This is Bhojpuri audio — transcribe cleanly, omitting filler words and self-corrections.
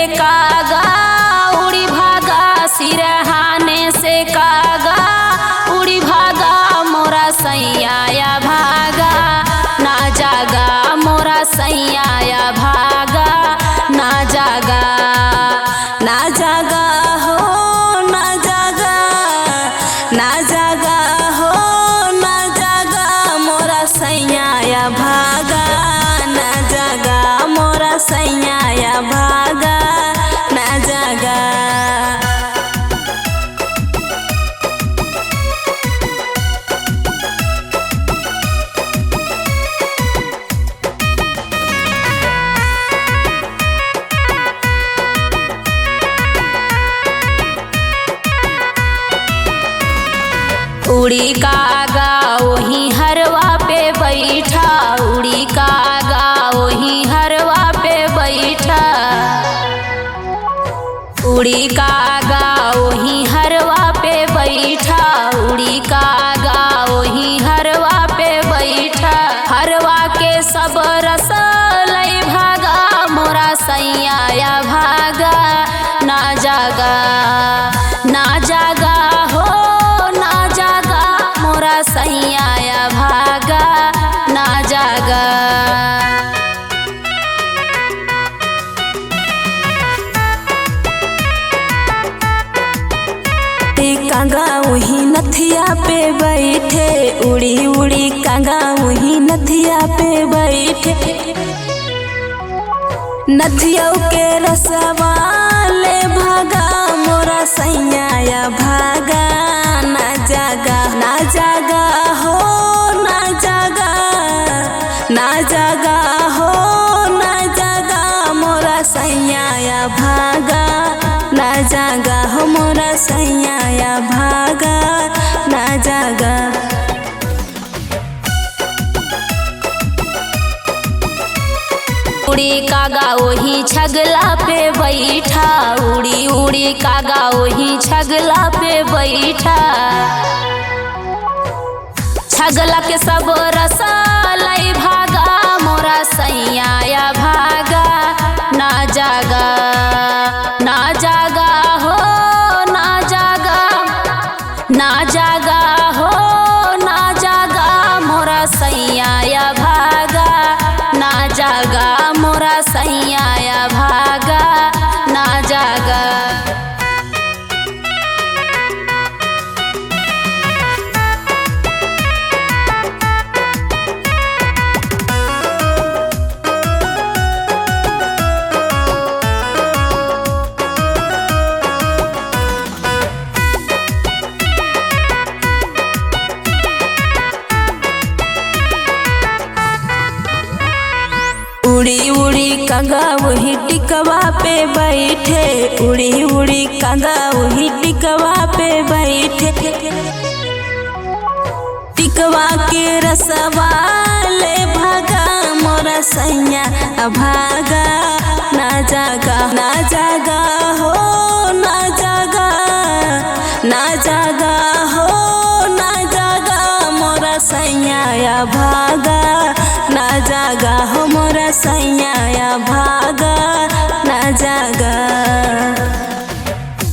कागा उड़ी भागा, सिरहाने से कागा उड़ी भागा, मोरा सैया भागा ना जागा, मोरा सैया भागा ना जागा, ना जागा हो ना जागा, ना जागा हो ना जागा, मोरा सैया भागा ना जागा, मोरा सैया भागा ना जागा। उड़ी कागा वही हरवा पे बैठा, उड़ी कागा वही हरवा पे बैठा, उड़ी कागा वही हरवा पे बैठा, उड़ी कागा वही हरवा पे बैठा, हरवा के सब रस लई भागा, मोरा सैया भागा ना जागा, ना जागा हो ना जागा, मोरा सैया भागा ना जागा। कागा वही नथिया पे बैठे, उड़ी उड़ी कागा वही नथिया पे बैठे, नथिया के रसवा ले भागा, मोरा सैया भागा ना जागा, ना जागा हो ना जागा, ना जागा हो ना जागा, मोरा सैया भागा ना जागा हो, मोरा सैया भागा ना जागा। उड़ी कागा वही छगला पे बैठा, उड़ी उड़ी कागा वही छगला पे बैठा, छगला के सब रसा लई भागा, मोरा सैया भागा ना जागा, ना जागा हो ना जागा, ना जागा हो ना जागा, मोरा सैया भागा ना जागा, मोरा सैया भागा ना जागा। उड़ी उड़ी कागा वही टिकवा पे बैठे, उड़ी उड़ी कागा वही टिकवा पे बैठे, टिकवा के रसवा ले भागा, मोरा सैया भागा ना जागा, ना जागा हो ना जागा, ना जागा हो ना जागा, मोरा सैया भागा ना जागा हो, मोरा सैया भागा ना जागा।